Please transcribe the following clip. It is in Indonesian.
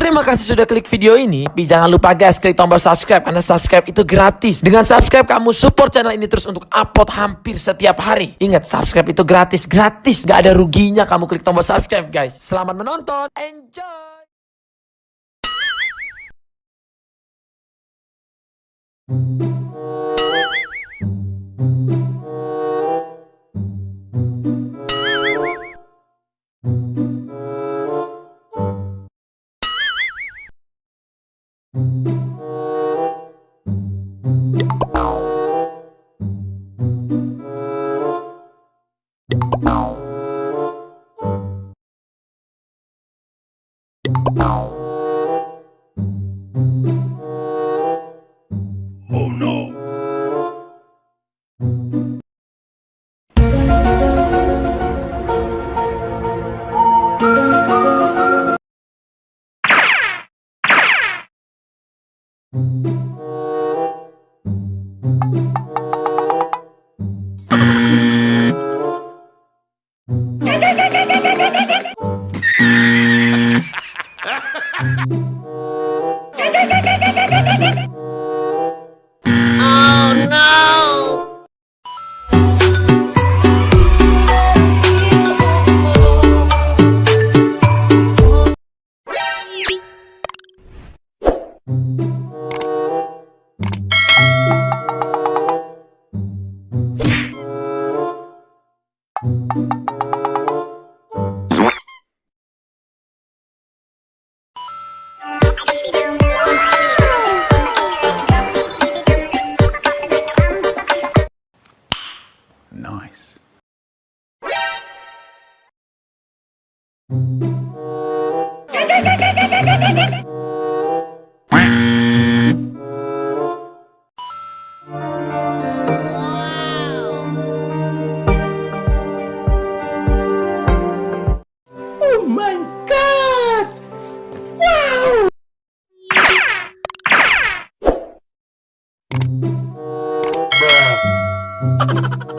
Terima kasih sudah klik video ini. Tapi jangan lupa guys, klik tombol subscribe karena subscribe itu gratis. Dengan subscribe kamu support channel ini terus untuk upload hampir setiap hari. Ingat, subscribe itu gratis. Gak ada ruginya kamu klik tombol subscribe guys. Selamat menonton. Enjoy. Oh no. Nice. Oh my god! Wow! Bruh.